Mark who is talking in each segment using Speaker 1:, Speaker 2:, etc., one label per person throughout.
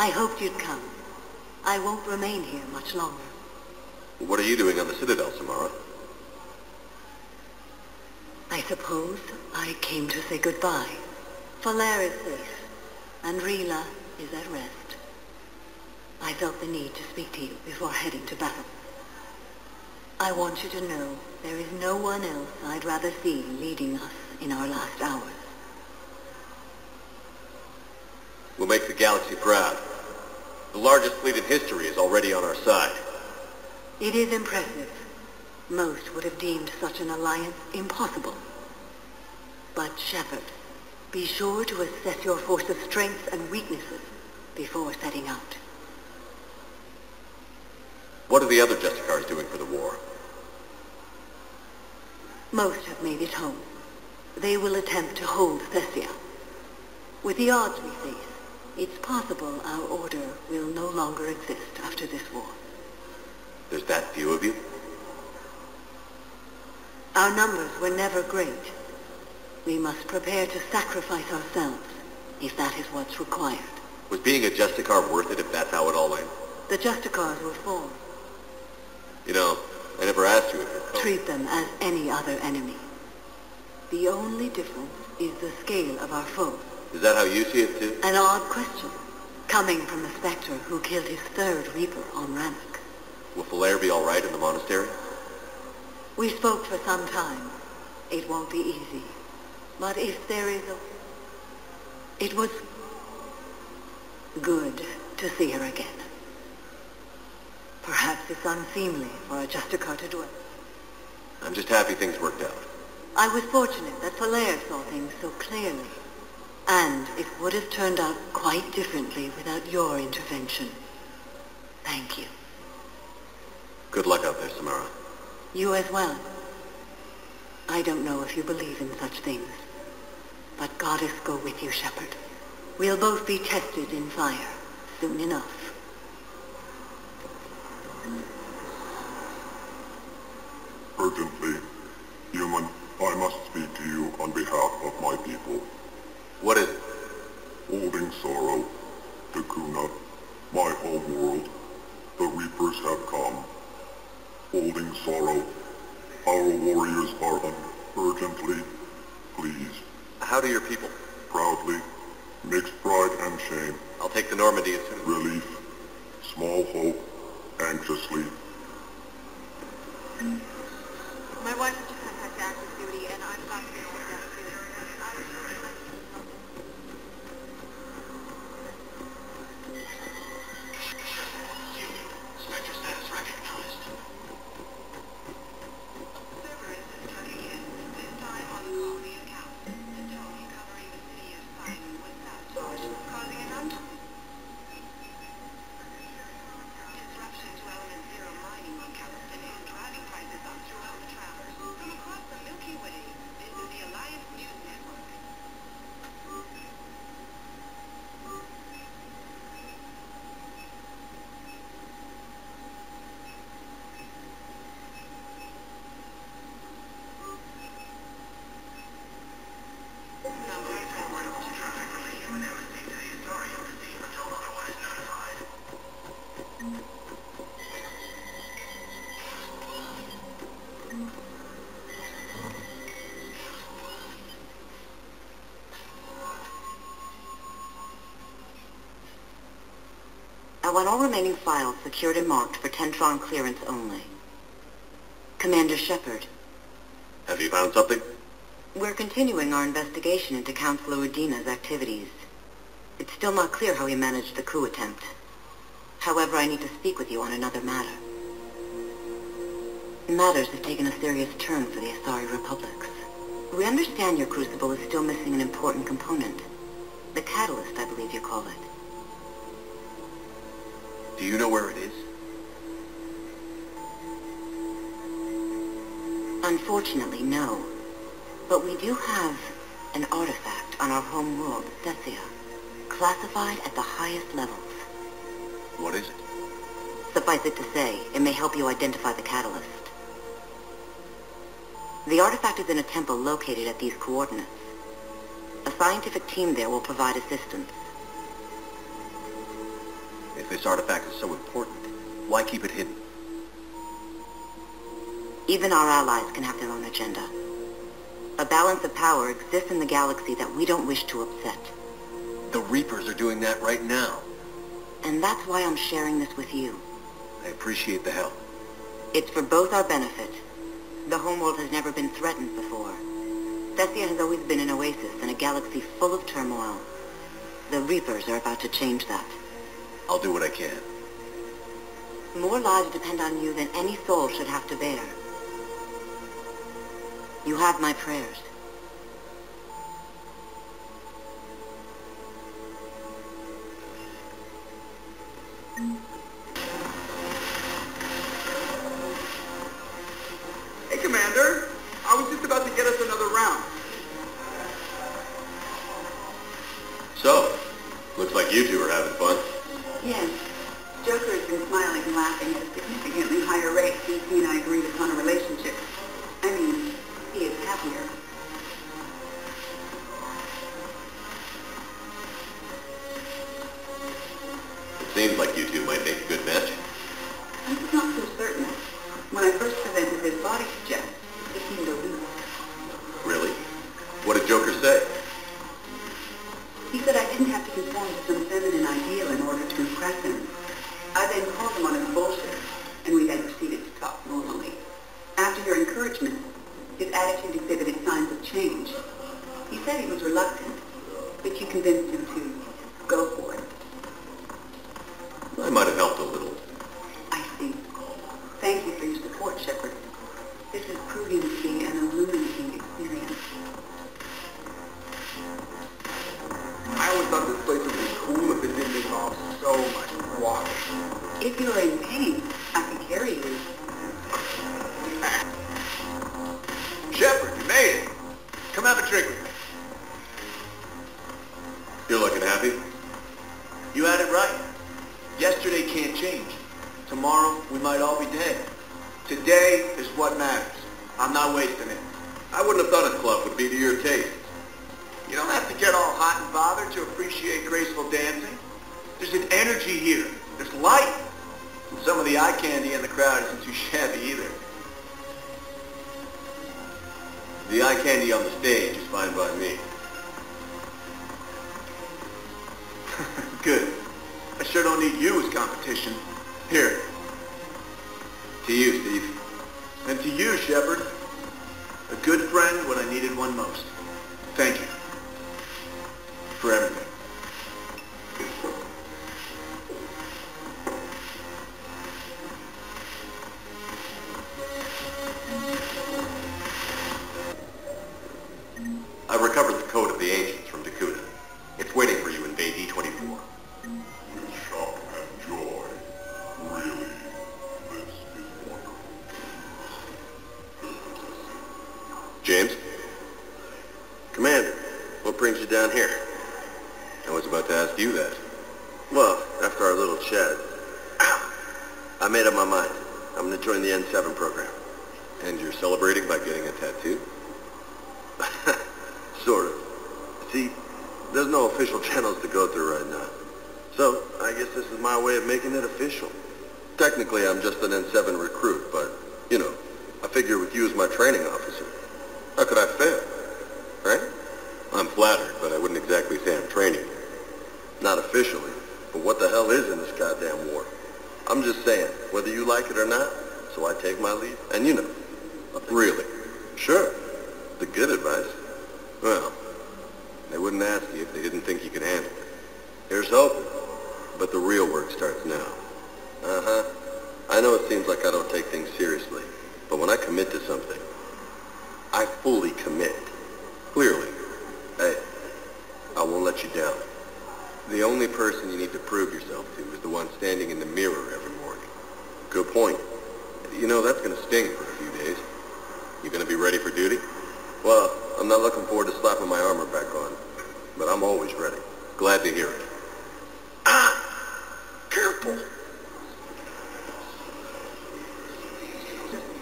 Speaker 1: I hoped you'd come. I won't remain here much longer.
Speaker 2: What are you doing on the Citadel, Samara?
Speaker 1: I suppose I came to say goodbye. Faller is safe, and Rila is at rest. I felt the need to speak to you before heading to battle. I want you to know there is no one else I'd rather see leading us in our last hours.
Speaker 2: We'll make the galaxy proud. The largest fleet in history is already on our side.
Speaker 1: It is impressive. Most would have deemed such an alliance impossible. But Shepard, be sure to assess your force's strengths and weaknesses before setting out.
Speaker 2: What are the other Justicars doing for the war?
Speaker 1: Most have made it home. They will attempt to hold Thessia. With the odds we face, it's possible our order will no longer exist after this war.
Speaker 2: There's that few of you?
Speaker 1: Our numbers were never great. We must prepare to sacrifice ourselves, if that is what's required.
Speaker 2: Was being a Justicar worth it if that's how it all went?
Speaker 1: The Justicars were formed.
Speaker 2: You know, I never asked you if you're...
Speaker 1: Treat them as any other enemy. The only difference is the scale of our foe.
Speaker 2: Is that how you see it too?
Speaker 1: An odd question, coming from the Spectre who killed his third Reaper on Ramak.
Speaker 2: Will Faller be all right in the monastery?
Speaker 1: We spoke for some time. It won't be easy. But if there is a... It was good to see her again. Perhaps it's unseemly for a Justicar to dwell.
Speaker 2: I'm just happy things worked out.
Speaker 1: I was fortunate that Faller saw things so clearly. And it would have turned out quite differently without your intervention. Thank you.
Speaker 2: Good luck out there, Samara.
Speaker 1: You as well. I don't know if you believe in such things, but Goddess go with you, Shepard. We'll both be tested in fire soon enough.
Speaker 3: Urgently, human, I must speak to you on behalf of my people.
Speaker 2: What is it?
Speaker 3: Holding sorrow, Takuna, my home world, the Reapers have come. Holding sorrow, our warriors are urgently, please.
Speaker 2: How do your people?
Speaker 3: Proudly, mixed pride and shame.
Speaker 2: I'll take the Normandy as soon as...
Speaker 3: Relief, small hope, anxiously.
Speaker 1: My wife just had active duty, and I'm about to be picked up soon.
Speaker 2: Spectre status recognized.
Speaker 1: Cerberus is tugging in, this time on the colony account. The dome covering the city of Sidon was sabotaged, causing an disruption to element zero mining on California, driving prices up throughout the travelers. From across the Milky Way, this is the Alliance News Network. I want all remaining files secured and marked for Tentron clearance only. Commander Shepard.
Speaker 2: Have you found something?
Speaker 1: We're continuing our investigation into Councilor Udina's activities. It's still not clear how he managed the coup attempt. However, I need to speak with you on another matter. Matters have taken a serious turn for the Asari Republics. We understand your crucible is still missing an important component. The catalyst, I believe you call it.
Speaker 2: Do you know where it is?
Speaker 1: Unfortunately, no. But we do have an artifact on our home world, Thessia, classified at the highest levels.
Speaker 2: What is it?
Speaker 1: Suffice it to say, it may help you identify the catalyst. The artifact is in a temple located at these coordinates. A scientific team there will provide assistance.
Speaker 2: If this artifact is so important, why keep it hidden?
Speaker 1: Even our allies can have their own agenda. A balance of power exists in the galaxy that we don't wish to upset.
Speaker 2: The Reapers are doing that right now.
Speaker 1: And that's why I'm sharing this with you.
Speaker 2: I appreciate the help.
Speaker 1: It's for both our benefit. The homeworld has never been threatened before. Thessia has always been an oasis in a galaxy full of turmoil. The Reapers are about to change that.
Speaker 2: I'll do what I can.
Speaker 1: More lives depend on you than any soul should have to bear. You have my prayers.
Speaker 4: Hey, Commander. I was just about to get us another round.
Speaker 2: So, looks like you two are having fun.
Speaker 5: Yes. Joker has been smiling and laughing at a significantly higher rate since he and I agreed upon a relationship. I mean, he is happier.
Speaker 2: It seems like you two might make a good match.
Speaker 5: I was not so certain. When I first presented his body to Jeff, he seemed aloof.
Speaker 2: Really? What did Joker say?
Speaker 5: He said I didn't have to conform to some feminine ideal in order to impress him. I then called him on his bullshit, and we then proceeded to talk normally. After your encouragement, his attitude exhibited signs of change. He said he was reluctant, but you convinced him to go for it.
Speaker 2: I might have helped a little.
Speaker 5: I see. Thank you for your support, Shepard. This is proving to be an illuminating experience.
Speaker 4: I always thought this place would be cool if it didn't involve so much water.
Speaker 5: If you are in pain, I can carry you.
Speaker 4: Shepard, you made it. Come have a drink with me.
Speaker 2: You're looking happy?
Speaker 4: You had it right. Yesterday can't change. Tomorrow, we might all be dead. Today is what matters. I'm not wasting it.
Speaker 2: I wouldn't have thought a club would be to your taste.
Speaker 4: You don't have to get all hot and bothered to appreciate graceful dancing. There's an energy here. There's light. And some of the eye candy in the crowd isn't too shabby either.
Speaker 2: The eye candy on the stage is fine by me.
Speaker 4: Good. I sure don't need you as competition. Here.
Speaker 2: To you, Steve.
Speaker 4: And to you, Shepard. A good friend when I needed one most. Thank you. For everything.
Speaker 2: I've recovered the code of the ancients from Dakota. It's waiting for you in Bay D-24.
Speaker 3: With shock and joy. Really, this is wonderful.
Speaker 2: James?
Speaker 6: Commander, what brings you down here?
Speaker 2: I was about to ask you that.
Speaker 6: Well, after our little chat, I made up my mind. I'm going to join the N7 program.
Speaker 2: And you're celebrating by getting a tattoo?
Speaker 6: Sort of. See, there's no official channels to go through right now. So, I guess this is my way of making it official. Technically, I'm just an N7 recruit, but, you know, I figure with you as my training officer, how could I fail? Right?
Speaker 2: I'm flattered, but I wouldn't exactly say I'm training you.
Speaker 6: Not officially, but what the hell is in this goddamn war? I'm just saying, whether you like it or not, so I take my leave, and you know.
Speaker 2: Really?
Speaker 6: Sure. The good advice.
Speaker 2: Well, they wouldn't ask you if they didn't think you could handle it.
Speaker 6: Here's hoping.
Speaker 2: But the real work starts now.
Speaker 6: Uh-huh. I know it seems like I don't take things seriously, but when I commit to something, I fully commit.
Speaker 2: Clearly.
Speaker 6: Hey, I won't let you down.
Speaker 2: The only person you need to prove yourself to is the one standing in the mirror every morning.
Speaker 6: Good point.
Speaker 2: You know, that's going to sting for a few days. You going to be ready for duty?
Speaker 6: Well, I'm not looking forward to slapping my armor back on, but I'm always ready.
Speaker 2: Glad to hear it.
Speaker 6: Careful.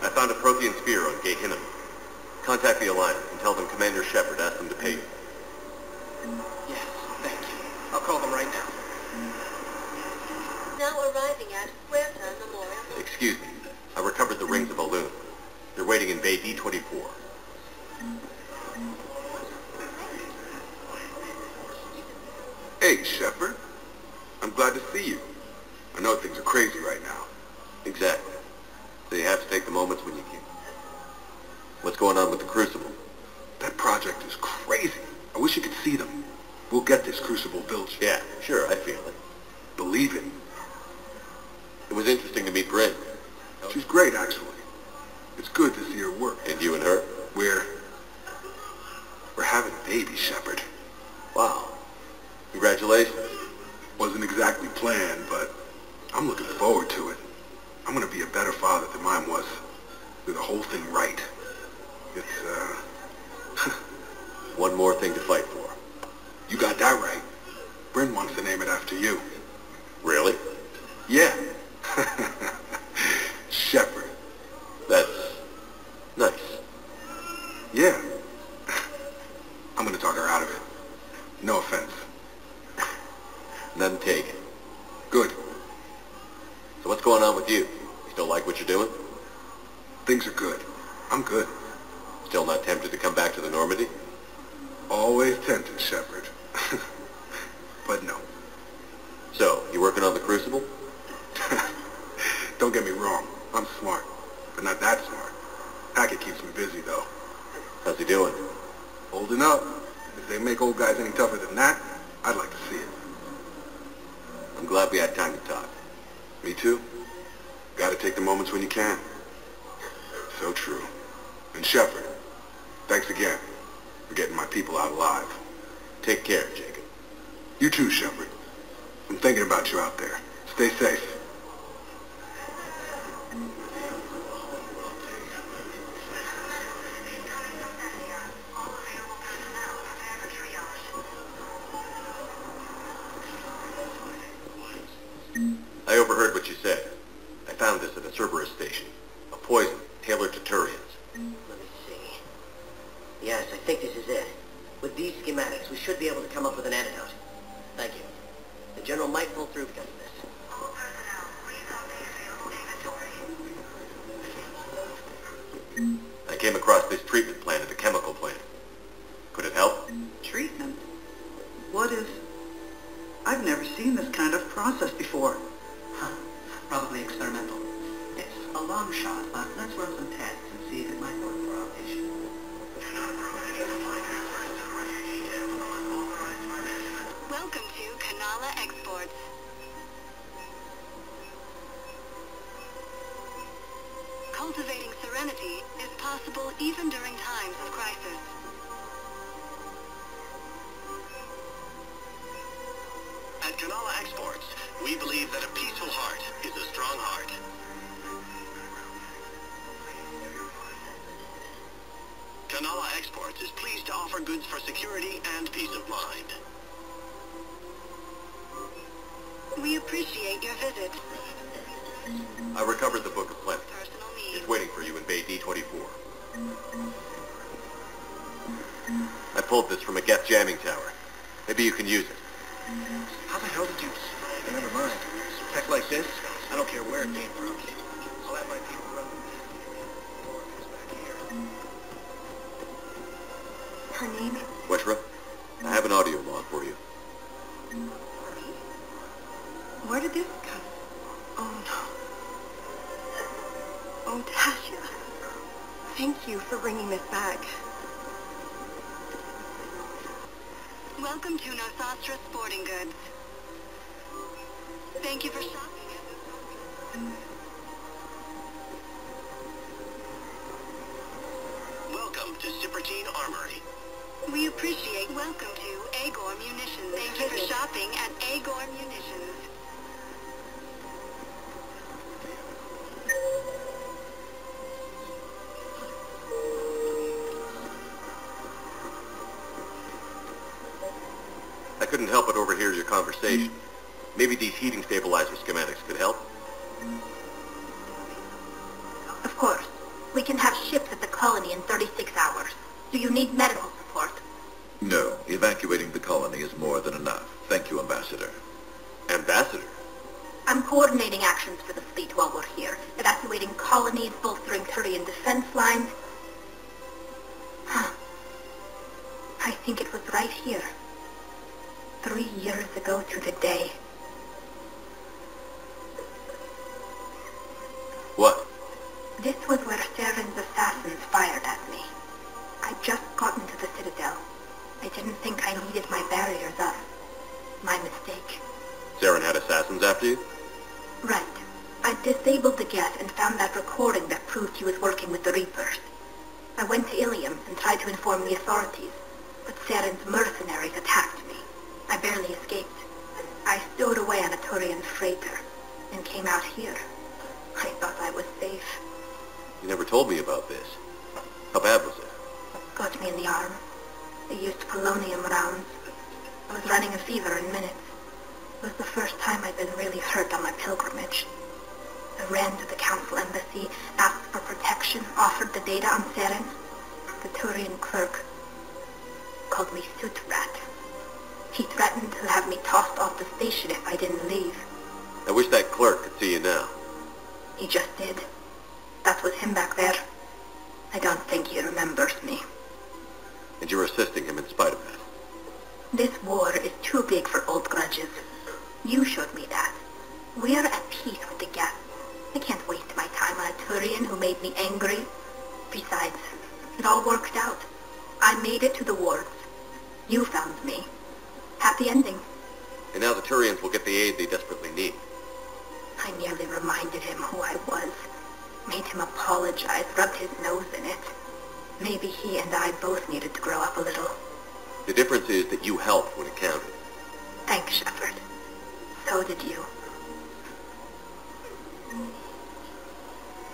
Speaker 2: I found a Prothean spear on Gate Hinnom. Contact the Alliance and tell them Commander Shepard asked them to pay you.
Speaker 4: Yes, thank you. I'll call them right now.
Speaker 1: Now arriving at Huerta Memorial.
Speaker 2: Excuse me. I recovered the rings of Balloon. They're waiting in Bay D24.
Speaker 7: Hey, Shepard. I'm glad to see you. I know things are crazy right now.
Speaker 2: Exactly. So you have to take the moments when you can. What's going on with the Crucible?
Speaker 7: That project is crazy. I wish you could see them. We'll get this Crucible built.
Speaker 2: Yeah, sure, I feel it.
Speaker 7: Believe it.
Speaker 2: It was interesting to meet Bryn.
Speaker 7: She's great, actually. It's good to see her work.
Speaker 2: And you and her?
Speaker 7: We're having a baby, Shepard.
Speaker 2: Wow. Congratulations.
Speaker 7: Wasn't exactly planned, but I'm looking forward to it. I'm gonna be a better father than mine was. Do the whole thing right. It's,
Speaker 2: One more thing to fight for.
Speaker 7: You got that right. Bryn wants to name it after you.
Speaker 2: Really?
Speaker 7: Yeah. Shepard.
Speaker 2: That's nice.
Speaker 7: Yeah. I'm gonna talk her out of it. No offense.
Speaker 2: None taken.
Speaker 7: Good.
Speaker 2: So what's going on with you? You still like what you're doing?
Speaker 7: Things are good. I'm good.
Speaker 2: Still not tempted to come back to the Normandy?
Speaker 7: Always tempted, Shepard. But no.
Speaker 2: So, you working on the Crucible?
Speaker 7: Don't get me wrong. I'm smart. But not that smart. Hackett keeps me busy, though.
Speaker 2: How's he doing?
Speaker 7: Holding up. If they make old guys any tougher than that, I'd like to see it.
Speaker 2: I'm glad we had time to talk.
Speaker 7: Me too. Gotta take the moments when you can. So true. And Shepard, thanks again for getting my people out alive.
Speaker 2: Take care, Jacob.
Speaker 7: You too, Shepard. I'm thinking about you out there. Stay safe.
Speaker 2: I overheard what you said. I found this at a Cerberus station. A poison tailored to Turians.
Speaker 8: Let me see. Yes, I think this is it. With these schematics, we should be able to come up with an antidote. Thank you. The General might pull through because of this.
Speaker 2: I came across this treatment plant at a chemical plant. Could it help?
Speaker 5: Treatment? What is... I've never seen this kind of process before.
Speaker 8: Huh. Probably experimental. It's a long shot, but let's run some tests and see if it might work for our patient.
Speaker 1: Welcome to Canala Exports. Cultivating serenity is possible even during times of crisis.
Speaker 2: At Canala Exports, we believe that a peaceful heart is a strong heart. Canala Exports is pleased to offer goods for security and peace of mind.
Speaker 1: We appreciate your visit.
Speaker 2: I recovered the Book of Plenty.
Speaker 1: Personal needs.
Speaker 2: It's waiting for you in Bay D24. I pulled this from a Geth jamming tower. Maybe you can use it.
Speaker 4: How the hell did you... Never mind. Tech like this, I don't care where it came from. I'll have my people run the
Speaker 1: Her name?
Speaker 2: Weshra, I have an audio log for you.
Speaker 1: Where did this come? Oh no. Oh, Thessia. Thank you for bringing this back. Welcome to Nosastra Sporting Goods. Thank you for shopping at
Speaker 2: Welcome to Ciprichine Armory.
Speaker 1: We appreciate welcome to Agor Munitions. Thank you for shopping at Agor Munitions.
Speaker 2: I couldn't help but overhear your conversation. Maybe these heating stabilizer schematics could help?
Speaker 9: Of course. We can have ships at the colony in 36 hours. Do you need medical support?
Speaker 10: No. Evacuating the colony is more than enough. Thank you, Ambassador.
Speaker 2: Ambassador?
Speaker 9: I'm coordinating actions for the fleet while we're here, evacuating colonies, bolstering Turian defense lines. I think it was right here. 3 years ago to the day.
Speaker 2: What?
Speaker 9: This was where Saren's assassins fired at me. I'd just gotten to the Citadel. I didn't think I needed my barriers up. My mistake.
Speaker 2: Saren had assassins after you?
Speaker 9: Right. I disabled the gas and found that recording that proved he was working with the Reapers. I went to Ilium and tried to inform the authorities, but Saren's mercenaries attacked me. I barely escaped. I stowed away on a Turian freighter and came out here. I thought I was safe.
Speaker 2: You never told me about this. How bad was it?
Speaker 9: Got me in the arm. They used polonium rounds. I was running a fever in minutes. It was the first time I'd been really hurt on my pilgrimage. I ran to the council embassy, asked for protection, offered the data on Saren. The Turian clerk called me soot rat. He threatened to have me tossed off the station if I didn't leave.
Speaker 2: I wish that clerk could see you now.
Speaker 9: He just did. That was him back there. I don't think he remembers me.
Speaker 2: And you're assisting him in spite of that.
Speaker 9: This war is too big for old grudges. You showed me that. We're at peace with the Gap. I can't waste my time on a Turian who made me angry. Besides, it all worked out. I made it to the wards. You found me. Happy ending.
Speaker 2: And now the Turians will get the aid they desperately need.
Speaker 9: I nearly reminded him who I was. Made him apologize, rubbed his nose in it. Maybe he and I both needed to grow up a little.
Speaker 2: The difference is that you helped when it counted.
Speaker 9: Thanks, Shepard. So did you.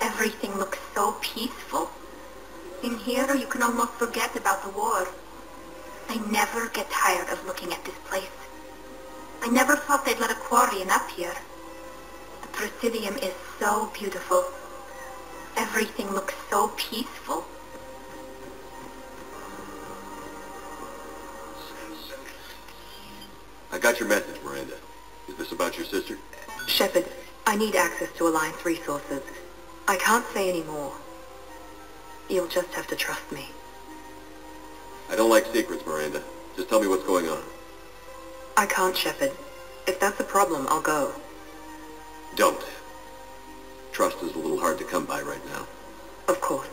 Speaker 9: Everything looks so peaceful. In here, you can almost forget about the war. I never get tired of looking at this place. I never thought they'd let a Quarian up here. The Presidium is so beautiful. Everything looks so peaceful.
Speaker 2: I got your message, Miranda. Is this about your sister?
Speaker 1: Shepard, I need access to Alliance resources. I can't say any more. You'll just have to trust me.
Speaker 2: I don't like secrets, Miranda. Just tell me what's going on.
Speaker 1: I can't, Shepard. If that's a problem, I'll go.
Speaker 2: Don't. Trust is a little hard to come by right now.
Speaker 1: Of course.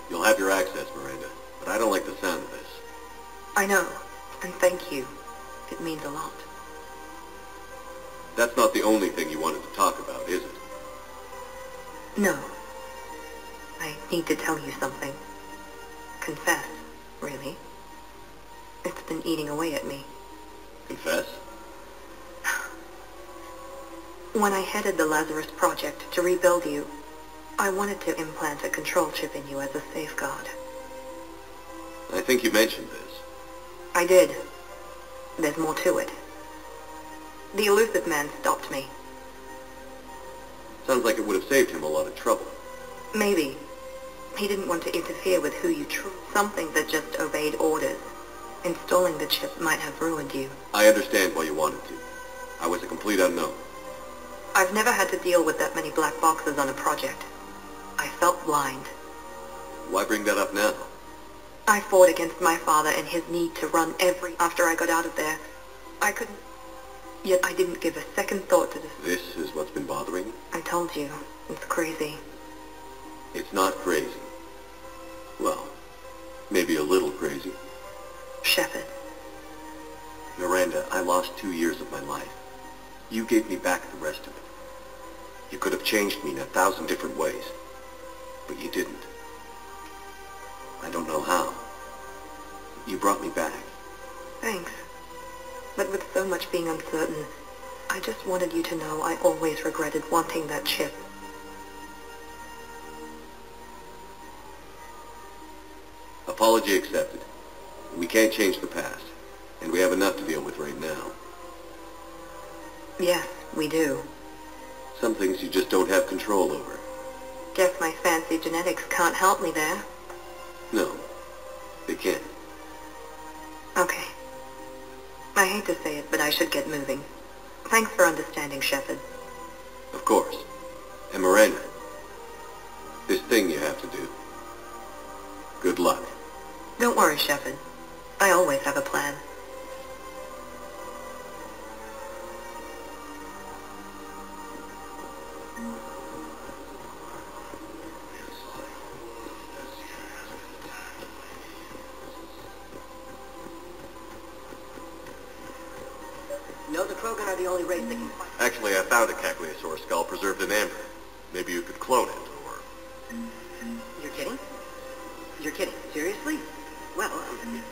Speaker 2: You'll have your access, Miranda, but I don't like the sound of this.
Speaker 1: I know, and thank you. It means a lot.
Speaker 2: That's not the only thing you wanted to talk about, is it?
Speaker 1: No. I need to tell you something. Confess, really. It's been eating away at me.
Speaker 2: Confess?
Speaker 1: When I headed the Lazarus Project to rebuild you, I wanted to implant a control chip in you as a safeguard.
Speaker 2: I think you mentioned this.
Speaker 1: I did. There's more to it. The elusive man stopped me.
Speaker 2: Sounds like it would have saved him a lot of trouble.
Speaker 1: Maybe. He didn't want to interfere with who you trust. Something that just obeyed orders. Installing the chip might have ruined you.
Speaker 2: I understand why you wanted to. I was a complete unknown.
Speaker 1: I've never had to deal with that many black boxes on a project. I felt blind.
Speaker 2: Why bring that up now?
Speaker 1: I fought against my father and his need to run after I got out of there. I couldn't... Yet I didn't give a second thought to this.
Speaker 2: This is what's been bothering you?
Speaker 1: I told you. It's crazy.
Speaker 2: It's not crazy. Well, maybe a little crazy.
Speaker 1: Shepard.
Speaker 2: Miranda, I lost 2 years of my life. You gave me back the rest of it. You could have changed me in 1,000 different ways, but you didn't. I don't know how. You brought me back.
Speaker 1: Thanks. But with so much being uncertain, I just wanted you to know I always regretted wanting that chip.
Speaker 2: Apology accepted. We can't change the past, and we have enough to deal with right now.
Speaker 1: Yes, we do.
Speaker 2: Some things you just don't have control over.
Speaker 1: Guess my fancy genetics can't help me there.
Speaker 2: No, they can't.
Speaker 1: Okay. I hate to say it, but I should get moving. Thanks for understanding, Shepard.
Speaker 2: Of course. And Miranda, this thing you have to do. Good luck.
Speaker 1: Don't worry, Shepard. I always have a plan.
Speaker 8: No, the Krogan are the only race that can fight.
Speaker 2: Actually, I found a Caquiosaur skull preserved in amber. Maybe you could clone it, or...
Speaker 8: You're kidding? You're kidding? Seriously? Well,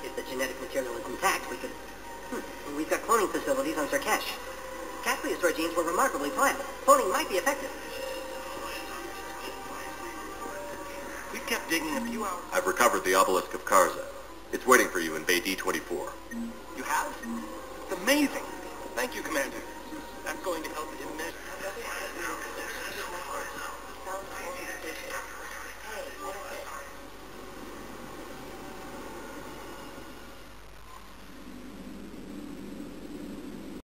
Speaker 8: if the genetic material is intact, we could... We've got cloning facilities on Cerca. Caquiosaur genes were remarkably pliable. Cloning might be effective. We've kept digging a few hours...
Speaker 2: I've recovered the obelisk of Karza. It's waiting for you in Bay D-24.
Speaker 4: You have? It's amazing. Thank you, Commander. That's going to help immensely.